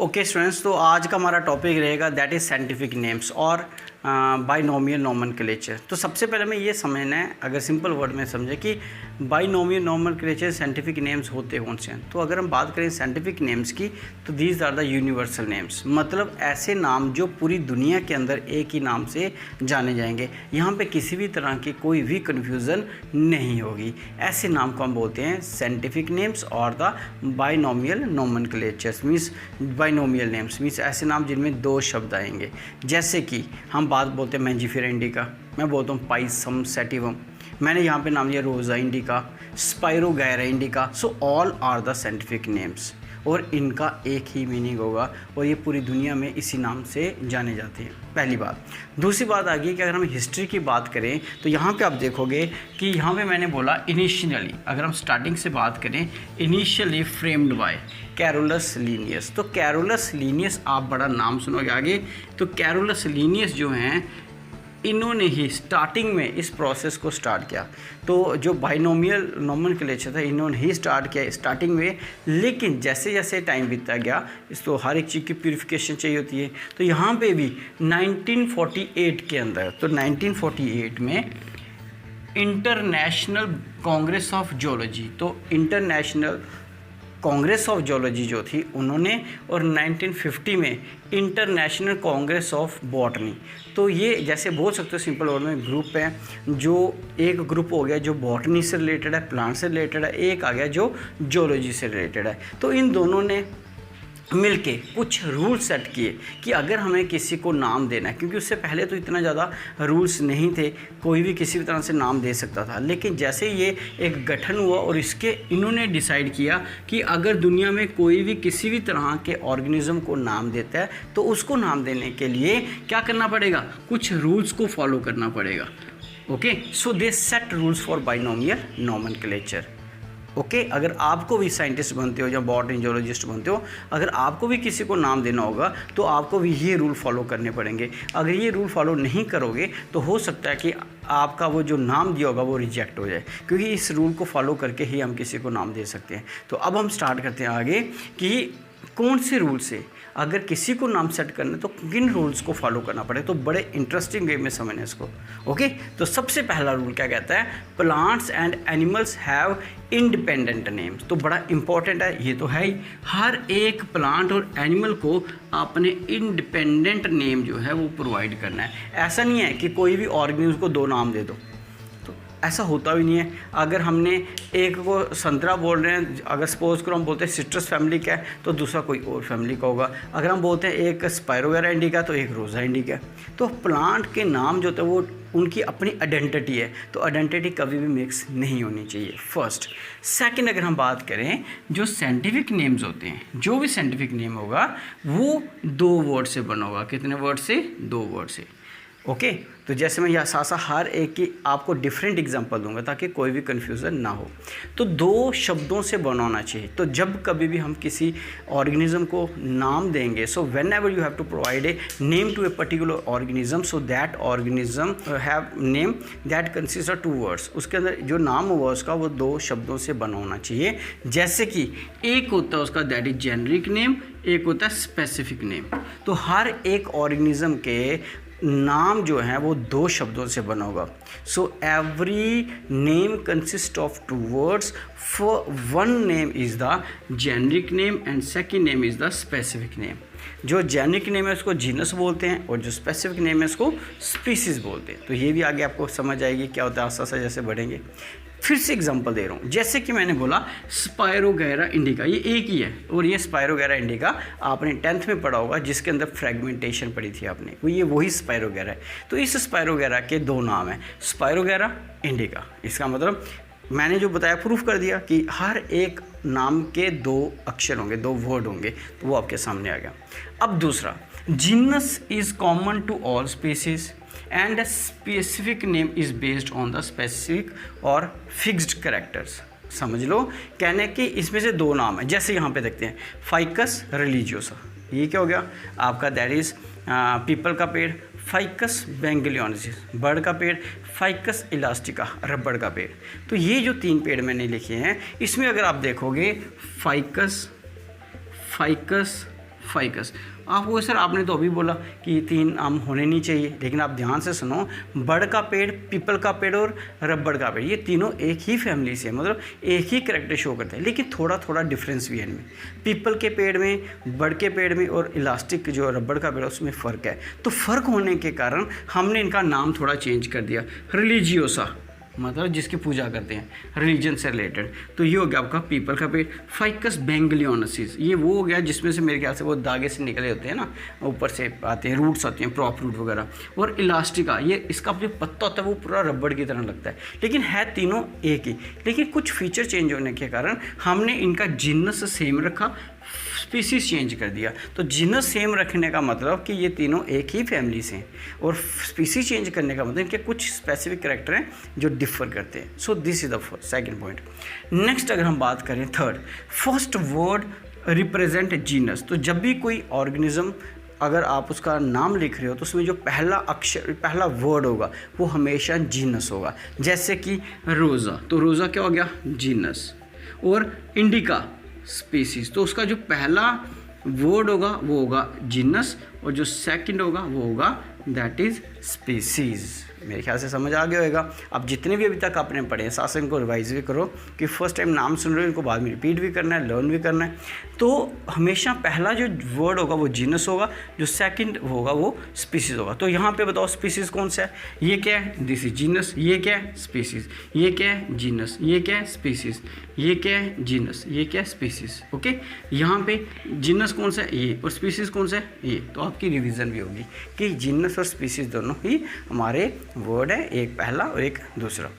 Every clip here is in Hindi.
ओके स्टूडेंट्स, तो आज का हमारा टॉपिक रहेगा दैट इज़ साइंटिफिक नेम्स और बाइनोमियल नोमेनक्लेचर। तो सबसे पहले हमें ये समझना है, अगर सिंपल वर्ड में समझे कि बाइनोमियल नोमेनक्लेचर साइंटिफिक नेम्स होते कौन से हैं। तो अगर हम बात करें साइंटिफिक नेम्स की, तो these are the universal names, मतलब ऐसे नाम जो पूरी दुनिया के अंदर एक ही नाम से जाने जाएंगे। यहाँ पे किसी भी तरह की कोई भी कन्फ्यूज़न नहीं होगी। ऐसे नाम को हम बोलते हैं साइंटिफिक नेम्स और the binomial nomenclatures means binomial names means ऐसे नाम जिनमें दो शब्द आएंगे। जैसे कि हम बात बोलते हैं मैंजिफेरा इंडिका, मैं बोलता हूँ पाइसम सैटिवम, मैंने यहाँ पे नाम लिया Rosa indica, Spirogyra indica. So all are the scientific names और इनका एक ही मीनिंग होगा और ये पूरी दुनिया में इसी नाम से जाने जाते हैं। पहली बात। दूसरी बात आ गई कि अगर हम हिस्ट्री की बात करें तो यहाँ पे आप देखोगे कि यहाँ पे मैंने बोला इनिशियली, अगर हम स्टार्टिंग से बात करें, initially framed bye Carolus Linnaeus. तो कैरोलस लीनियस आप बड़ा नाम सुनोगे आगे। तो कैरोलस लीनियस जो हैं इन्होंने ही स्टार्टिंग में इस प्रोसेस को स्टार्ट किया। तो जो बाइनोमियल नोमेनक्लेचर था इन्होंने ही स्टार्ट किया स्टार्टिंग में, लेकिन जैसे जैसे टाइम बीतता गया इसको हर एक चीज़ की प्यूरिफिकेशन चाहिए होती है। तो यहाँ पे भी 1948 के अंदर, तो 1948 में इंटरनेशनल कांग्रेस ऑफ जियोलॉजी, तो इंटरनेशनल कांग्रेस ऑफ जियोलॉजी जो थी उन्होंने, और 1950 में इंटरनेशनल कांग्रेस ऑफ बॉटनी। तो ये जैसे बोल सकते हो सिंपल वर्ड में ग्रुप है, जो एक ग्रुप हो गया जो बॉटनी से रिलेटेड है, प्लांट से रिलेटेड है, एक आ गया जो जियोलॉजी से रिलेटेड है। तो इन दोनों ने मिलके कुछ रूल सेट किए कि अगर हमें किसी को नाम देना है, क्योंकि उससे पहले तो इतना ज़्यादा रूल्स नहीं थे, कोई भी किसी भी तरह से नाम दे सकता था। लेकिन जैसे ये एक गठन हुआ और इसके इन्होंने डिसाइड किया कि अगर दुनिया में कोई भी किसी भी तरह के ऑर्गेनिज्म को नाम देता है तो उसको नाम देने के लिए क्या करना पड़ेगा, कुछ रूल्स को फॉलो करना पड़ेगा। Okay, so they set rules for binomial nomenclature. Okay, अगर आपको भी साइंटिस्ट बनते हो या बॉटनी जियोलॉजिस्ट बनते हो, अगर आपको भी किसी को नाम देना होगा तो आपको भी ये रूल फॉलो करने पड़ेंगे। अगर ये रूल फॉलो नहीं करोगे तो हो सकता है कि आपका वो जो नाम दिया होगा वो रिजेक्ट हो जाए, क्योंकि इस रूल को फॉलो करके ही हम किसी को नाम दे सकते हैं। तो अब हम स्टार्ट करते हैं आगे कि कौन से रूल से अगर किसी को नाम सेट करना है तो किन रूल्स को फॉलो करना पड़े। तो बड़े इंटरेस्टिंग वे में समझना इसको। ओके, तो सबसे पहला रूल क्या कहता है, plants and animals have independent names. तो बड़ा इंपॉर्टेंट है, ये तो है ही, हर एक प्लांट और एनिमल को अपने इंडिपेंडेंट नेम जो है वो प्रोवाइड करना है। ऐसा नहीं है कि कोई भी ऑर्गेनिज्म को दो नाम दे दो, ऐसा होता भी नहीं है। अगर हमने एक को संतरा बोल रहे हैं, अगर सपोज करो हम बोलते हैं सिट्रस फैमिली का है तो दूसरा कोई और फैमिली का होगा। अगर हम बोलते हैं एक स्पाइरोगैरा इंडिका तो एक रोज़ा इंडिका। तो प्लांट के नाम जो होते हैं वो उनकी अपनी आइडेंटिटी है, तो आइडेंटिटी कभी भी मिक्स नहीं होनी चाहिए, फर्स्ट। सेकंड, अगर हम बात करें जो साइंटिफिक नेम्स होते हैं, जो भी साइंटिफिक नेम होगा वो दो वर्ड से बना होगा। कितने वर्ड से? दो वर्ड से। ओके, तो जैसे मैं यहाँ साथ हर एक की आपको डिफरेंट एग्जांपल दूंगा ताकि कोई भी कन्फ्यूज़न ना हो। तो दो शब्दों से बना होना चाहिए। तो जब कभी भी हम किसी ऑर्गेनिज्म को नाम देंगे, so whenever you have to provide a name to a particular organism, so that organism have name that consist of 2 words. उसके अंदर जो नाम होगा उसका वो दो शब्दों से बना होना चाहिए। जैसे कि एक होता है उसका दैट इज जेनरिक नेम, एक होता है स्पेसिफिक नेम। तो हर एक ऑर्गेनिज्म के नाम जो है वो दो शब्दों से बना होगा। So every name consist of 2 words. For one name is the generic name and second name is the specific name. जो जेनरिक नेम है उसको जीनस बोलते हैं और जो स्पेसिफिक नेम है उसको स्पीसीज बोलते हैं। तो ये भी आगे आपको समझ आएगी क्या होता है आस्ते आस्ते जैसे बढ़ेंगे। फिर से एग्जांपल दे रहा हूँ, जैसे कि मैंने बोला स्पाइरोगैरा इंडिका, ये एक ही है, और ये स्पाइरोगैरा इंडिका आपने 10th में पढ़ा होगा जिसके अंदर फ्रेगमेंटेशन पढ़ी थी आपने, वो ये वही स्पाइरोगैरा है। तो इस स्पाइरोगैरा के दो नाम हैं, स्पाइरोगैरा इंडिका। इसका मतलब मैंने जो बताया प्रूफ कर दिया कि हर एक नाम के दो अक्षर होंगे, दो वर्ड होंगे, तो वो आपके सामने आ गया। अब दूसरा, genus is common to all species and a specific name is based on the specific और fixed characters। समझ लो, कहने कि इसमें से दो नाम है। जैसे यहाँ पे देखते हैं फाइकस रिलीजियोसा, ये क्या हो गया आपका, दैट इज़ पीपल का पेड़, फाइकस बेंगलियोनेसिस बर्ड का पेड़, फाइकस इलास्टिका रबड़ का पेड़। तो ये जो 3 पेड़ मैंने लिखे हैं इसमें अगर आप देखोगे फाइकस फाइकस फाइकस। आपको सर आपने तो अभी बोला कि 3 आम होने नहीं चाहिए, लेकिन आप ध्यान से सुनो, बड़ का पेड़, पीपल का पेड़ और रबड़ का पेड़, ये तीनों एक ही फैमिली से, मतलब एक ही करैक्टर शो करते हैं, लेकिन थोड़ा थोड़ा डिफरेंस भी है इनमें। पीपल के पेड़ में, बड़ के पेड़ में और इलास्टिक जो रबड़ का पेड़ है उसमें फ़र्क है। तो फ़र्क होने के कारण हमने इनका नाम थोड़ा चेंज कर दिया, रिलीजियोसा, मतलब जिसकी पूजा करते हैं, रिलीजन से रिलेटेड। तो ये हो गया आपका पीपल का पेड़। फाइकस बेंगलियोनसिस, ये वो हो गया जिसमें से मेरे ख्याल से वो धागे से निकले होते हैं ना, ऊपर से आते हैं, रूट्स आते हैं, प्रॉप रूट वगैरह। और इलास्टिका, ये इसका जो पत्ता होता है वो पूरा रबड़ की तरह लगता है, लेकिन है तीनों एक ही, लेकिन कुछ फीचर चेंज होने के कारण हमने इनका जिनस सेम रखा, स्पीसीज चेंज कर दिया। तो जीनस सेम रखने का मतलब कि ये तीनों एक ही फैमिली से हैं, और स्पीसीज चेंज करने का मतलब इनके कुछ स्पेसिफिक कैरेक्टर हैं जो डिफर करते हैं। So this is the second point. Next अगर हम बात करें third, first word represent genus. तो जब भी कोई ऑर्गेनिज्म अगर आप उसका नाम लिख रहे हो तो उसमें जो पहला अक्षर, पहला वर्ड होगा वो हमेशा जीनस होगा। जैसे कि रोज़ा, तो रोज़ा क्या हो गया, जीनस। और इंडिका स्पीसीज, तो उसका जो पहला वर्ड होगा वो होगा जीनस, और जो सेकंड होगा वो होगा दैट इज स्पीसीज। मेरे ख्याल से समझ आ गया होगा। अब जितने भी अभी तक आपने पढ़े हैं साथ से इनको रिवाइज भी करो, कि फर्स्ट टाइम नाम सुन रहे हो इनको बाद में रिपीट भी करना है, लर्न भी करना है। तो हमेशा पहला जो वर्ड होगा वो जीनस होगा, जो सेकंड होगा वो स्पीसीज होगा। तो यहाँ पे बताओ स्पीसीज कौन सा है, ये क्या है, दिस इज जीनस, ये क्या है स्पीसीज, ये क्या है जीनस, ये क्या है स्पीसीज, ये क्या है जीनस, ये क्या है स्पीसीज। ओके, यहाँ पे जीनस कौन सा है ये, और स्पीसीज कौन सा है ये। तो आपकी रिवीजन भी होगी कि जीनस और स्पीसीज दोनों ही हमारे वर्ड है, एक पहला और एक दूसरा।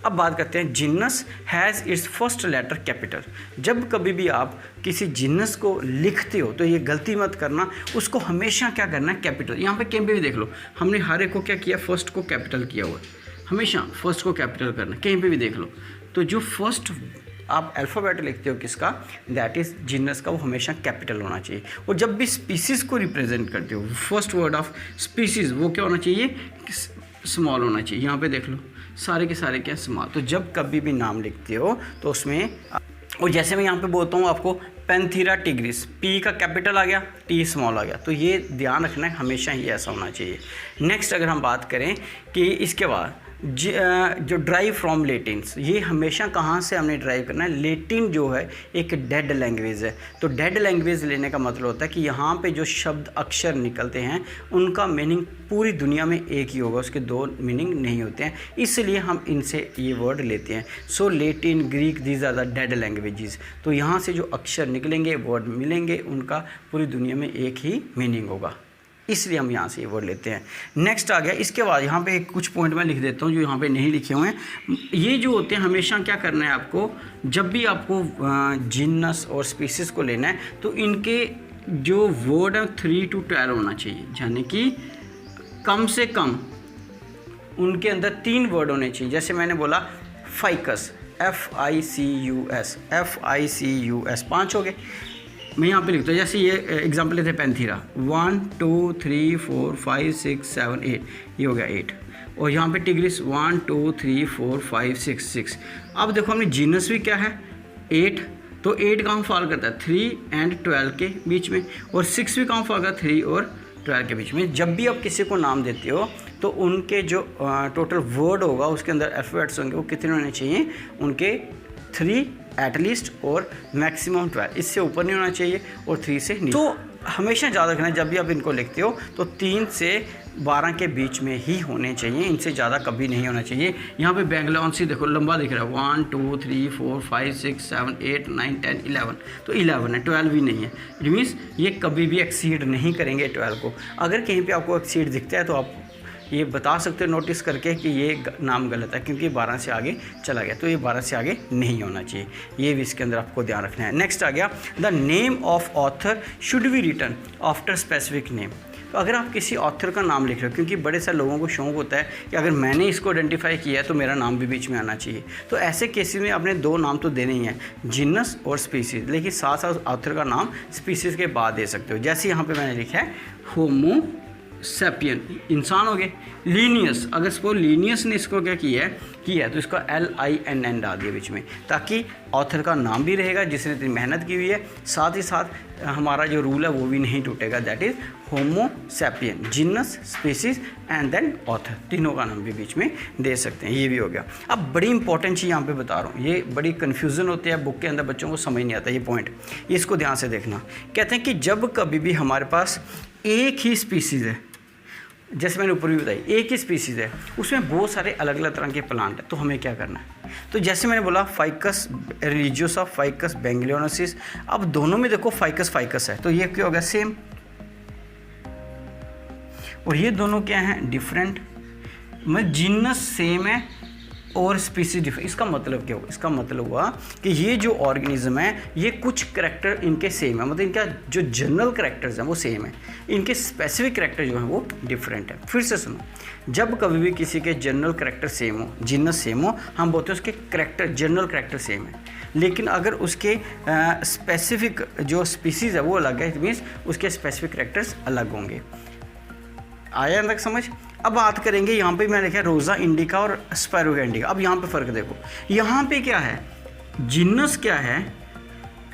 अब बात करते हैं genus has its first letter capital. जब कभी भी आप किसी जिन्नस को लिखते हो तो ये गलती मत करना, उसको हमेशा क्या करना है, कैपिटल। यहाँ पे कहीं पे भी देख लो, हमने हर एक को क्या किया, फर्स्ट को कैपिटल किया हुआ है, हमेशा फर्स्ट को कैपिटल करना, कहीं पे भी देख लो। तो जो फर्स्ट आप अल्फ़ाबेट लिखते हो किसका, दैट इज़ जिन्नस का, वो हमेशा कैपिटल होना चाहिए। और जब भी स्पीसीज को रिप्रेजेंट करते हो, फर्स्ट वर्ड ऑफ स्पीसीज वो क्या होना चाहिए, स्मॉल होना चाहिए। यहाँ पे देख लो सारे के सारे क्या स्मॉल। तो जब कभी भी नाम लिखते हो तो उसमें, और जैसे मैं यहाँ पे बोलता हूँ आपको पैंथेरा टिग्रिस, पी का कैपिटल आ गया, टी स्मॉल आ गया, तो ये ध्यान रखना है, हमेशा ही ऐसा होना चाहिए। नेक्स्ट अगर हम बात करें कि इसके बाद जो ड्राइव फ्रॉम लेटिन्स, ये हमेशा कहाँ से हमने ड्राइव करना है, लेटिन जो है एक डेड लैंग्वेज है। तो डेड लैंग्वेज लेने का मतलब होता है कि यहाँ पे जो शब्द अक्षर निकलते हैं उनका मीनिंग पूरी दुनिया में एक ही होगा, उसके दो मीनिंग नहीं होते हैं, इसलिए हम इनसे ये वर्ड लेते हैं। So Latin, Greek, these are the dead languages. तो यहाँ से जो अक्षर निकलेंगे, वर्ड मिलेंगे, उनका पूरी दुनिया में एक ही मीनिंग होगा, इसलिए हम यहाँ से ये वर्ड लेते हैं। नेक्स्ट आ गया, इसके बाद यहाँ पे कुछ पॉइंट मैं लिख देता हूँ जो यहाँ पे नहीं लिखे हुए हैं। ये जो होते हैं हमेशा क्या करना है आपको, जब भी आपको जिन्नस और स्पीसीज को लेना है तो इनके जो वर्ड है 3 to 12 होना चाहिए, यानी कि कम से कम उनके अंदर 3 वर्ड होने चाहिए। जैसे मैंने बोला फाइकस, FICUS, FICUS 5 हो गए। मैं यहाँ पे लिखता हूँ, जैसे ये एग्जाम्पल लेते हैं पैंथेरा, 1 2 3 4 5 6 7 8, ये हो गया 8। और यहाँ पे टिग्रिस 1 2 3 4 5 6। अब देखो हमने जीनस भी क्या है 8, तो 8 कहाँ फॉल करता है, 3 and 12 के बीच में, और 6 भी कहाँ फॉल करता है, 3 और 12 के बीच में। जब भी आप किसी को नाम देते हो तो उनके जो टोटल वर्ड होगा उसके अंदर अल्फ़ाबेट्स होंगे वो कितने होने चाहिए, उनके 3 एटलीस्ट और मैक्सिमम 12, इससे ऊपर नहीं होना चाहिए और 3 से नीचे। तो हमेशा ज़्यादा रखना है, जब भी आप इनको लिखते हो तो 3 से 12 के बीच में ही होने चाहिए, इनसे ज़्यादा कभी नहीं होना चाहिए। यहाँ पे बेंगलोंसी देखो लंबा दिख रहा है, 1 2 3 4 5 6 7 8 9 10 11, तो 11 है, 12 भी नहीं है। इट मीन्स ये कभी भी एक्सीड नहीं करेंगे 12 को। अगर कहीं पर आपको एक्सीड दिखता है तो आप ये बता सकते हो नोटिस करके कि ये नाम गलत है, क्योंकि 12 से आगे चला गया, तो ये 12 से आगे नहीं होना चाहिए, ये भी इसके अंदर आपको ध्यान रखना है। नेक्स्ट आ गया, the name of author should be written after specific name. तो अगर आप किसी ऑथर का नाम लिख रहे हो, क्योंकि बड़े सारे लोगों को शौक होता है कि अगर मैंने इसको आइडेंटिफाई किया है तो मेरा नाम भी बीच में आना चाहिए, तो ऐसे केसेस में आपने 2 नाम तो देने ही हैं, जिन्नस और स्पीसीज, लेकिन साथ साथ ऑथर का नाम स्पीसीज के बाद दे सकते हो। जैसे यहाँ पे मैंने लिखा है होमो सैपियन इंसान हो गए। लीनियस, अगर सपोज लीनियस ने इसको क्या किया है तो इसका LINN डाल दिया बीच में, ताकि ऑथर का नाम भी रहेगा जिसने इतनी मेहनत की हुई है, साथ ही साथ हमारा जो रूल है वो भी नहीं टूटेगा, that is homo sapien, genus, species and then author, तीनों का नाम भी बीच में दे सकते हैं। ये भी हो गया। अब बड़ी इंपॉर्टेंट चीज़ यहाँ पे बता रहा हूँ, ये बड़ी कन्फ्यूज़न होती है बुक के अंदर, बच्चों को समझ नहीं आता ये पॉइंट, इसको ध्यान से देखना। कहते हैं कि जब कभी भी हमारे पास एक ही स्पीसीज़ है, जैसे मैंने ऊपर भी बताई एक ही स्पीसीज़ है, उसमें बहुत सारे अलग अलग तरह के प्लांट है, तो हमें क्या करना है? तो जैसे मैंने बोला फाइकस रिलीजियोसा, फाइकस बेंगलियोनेसिस, अब दोनों में देखो फाइकस है, तो ये क्या होगा? सेम। और ये दोनों क्या हैं? डिफरेंट। मतलब जीनस सेम है और स्पीसीज डिफरेंट। इसका मतलब क्या हुआ? इसका मतलब हुआ कि ये जो ऑर्गेनिज्म है ये कुछ करैक्टर इनके सेम है, मतलब इनका जो जनरल करैक्टर्स हैं वो सेम है, इनके स्पेसिफिक करैक्टर जो हैं वो डिफरेंट है। फिर से सुनो, जब कभी भी किसी के जनरल करैक्टर सेम हो, जीनस सेम हो, हम बोलते हैं उसके करैक्टर, जनरल करैक्टर सेम है। लेकिन अगर उसके स्पेसिफिक जो स्पीसीज़ है वो अलग है, इट मीन्स उसके स्पेसिफिक करैक्टर्स अलग होंगे। आया तक समझ? अब बात करेंगे, यहाँ पे मैंने लिखा है रोज़ा इंडिका और स्पैरोगा इंडिका। अब यहाँ पे फ़र्क देखो, यहाँ पे क्या है? जिन्नस क्या है?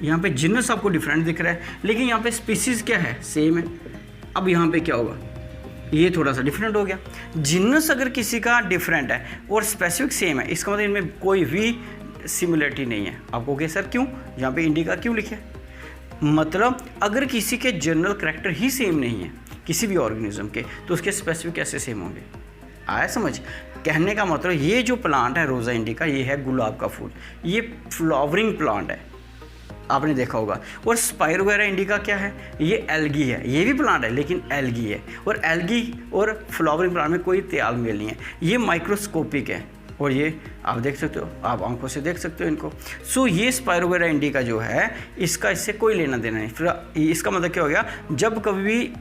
यहाँ पे जिन्नस आपको डिफरेंट दिख रहा है, लेकिन यहाँ पे स्पीसीज़ क्या है? सेम है। अब यहाँ पे क्या होगा? ये थोड़ा सा डिफरेंट हो गया। जिन्नस अगर किसी का डिफरेंट है और स्पेसिफिक सेम है, इसका मतलब इनमें कोई भी सिमिलरिटी नहीं है। आपको क्या सर क्यों? यहाँ पे इंडिका क्यों लिखे? मतलब अगर किसी के जनरल करैक्टर ही सेम नहीं है किसी भी ऑर्गेनिज्म के, तो उसके स्पेसिफिक कैसे सेम होंगे? आया समझ? कहने का मतलब ये जो प्लांट है रोज़ा इंडिका, ये है गुलाब का फूल, ये फ्लावरिंग प्लांट है, आपने देखा होगा। और स्पाइरोगेरा इंडिका क्या है? ये एल्गी है, ये भी प्लांट है लेकिन एल्गी है, और एल्गी और फ्लावरिंग प्लांट में कोई तालमेल नहीं है, ये माइक्रोस्कोपिक है, और ये आप देख सकते हो, आप आंखों से देख सकते हो इनको। सो ये स्पाइरोगेरा इंडिका जो है इसका इससे कोई लेना देना नहीं। फिर इसका मतलब क्या हो गया? जब कभी भी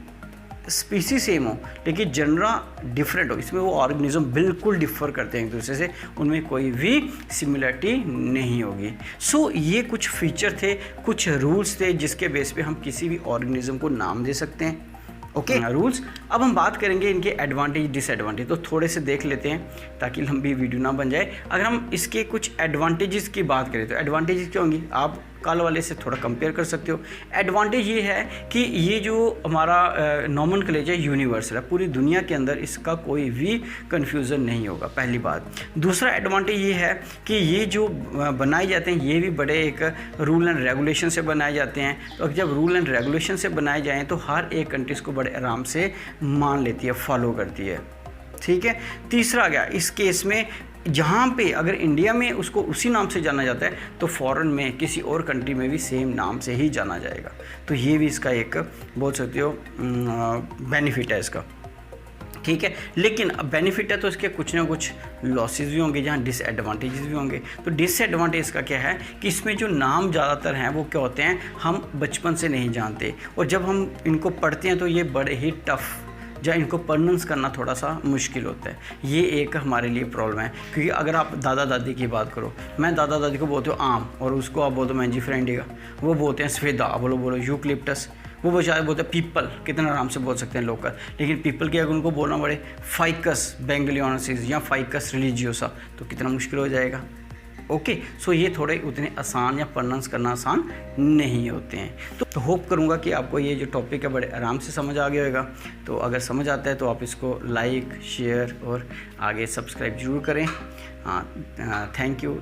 स्पीसी सेम हो लेकिन जनरल डिफरेंट हो, इसमें वो ऑर्गेनिज्म बिल्कुल डिफर करते हैं एक दूसरे से, उनमें कोई भी सिमिलरिटी नहीं होगी। सो ये कुछ फीचर थे, कुछ रूल्स थे जिसके बेस पे हम किसी भी ऑर्गेनिज्म को नाम दे सकते हैं। Okay rules. अब हम बात करेंगे इनके एडवांटेज डिसएडवांटेज, तो थोड़े से देख लेते हैं ताकि लंबी वीडियो ना बन जाए। अगर हम इसके कुछ एडवांटेजेस की बात करें तो एडवांटेजेस क्या होंगी? आप कल वाले से थोड़ा कंपेयर कर सकते हो। एडवांटेज ये है कि ये जो हमारा नॉमेनक्लेचर है यूनिवर्सल है, पूरी दुनिया के अंदर इसका कोई भी कन्फ्यूज़न नहीं होगा, पहली बात। दूसरा एडवांटेज ये है कि ये जो बनाए जाते हैं ये भी बड़े एक रूल एंड रेगुलेशन से बनाए जाते हैं, तो जब रूल एंड रेगुलेशन से बनाए जाएँ तो हर एक कंट्री इसको बड़े आराम से मान लेती है, फॉलो करती है। ठीक है। तीसरा गया इस केस में, जहाँ पे अगर इंडिया में उसको उसी नाम से जाना जाता है तो फॉरेन में किसी और कंट्री में भी सेम नाम से ही जाना जाएगा, तो ये भी इसका एक बोल सकते हो बेनिफिट है इसका। ठीक है, लेकिन अब बेनिफिट है तो इसके कुछ ना कुछ लॉसेस भी होंगे, जहाँ डिसएडवांटेजेस भी होंगे। तो डिसएडवांटेज का क्या है कि इसमें जो नाम ज़्यादातर हैं वो क्या होते हैं, हम बचपन से नहीं जानते, और जब हम इनको पढ़ते हैं तो ये बड़े ही टफ़, जहाँ इनको प्रोनाउंस करना थोड़ा सा मुश्किल होता है। ये एक हमारे लिए प्रॉब्लम है, क्योंकि अगर आप दादा दादी की बात करो, मैं दादा दादी को बोलते हो आम, और उसको आप बोलते हो मैंजीफेरा इंडिका, वो बोलते हैं सफेदा, बोलो यूकलिप्टस, वो बेचारे बोलते हैं पीपल, कितना आराम से बोल सकते हैं लोकल। लेकिन पीपल की अगर उनको बोलना पड़े फाइकस बेंगलियोनेसिस या फाइकस रिलीजियोसा तो कितना मुश्किल हो जाएगा। ओके, सो ये थोड़े उतने आसान या प्रोनाउंस करना आसान नहीं होते हैं। तो होप करूँगा कि आपको ये जो टॉपिक है बड़े आराम से समझ आ गया होगा। तो अगर समझ आता है तो आप इसको लाइक, शेयर और आगे सब्सक्राइब जरूर करें। हाँ, थैंक यू।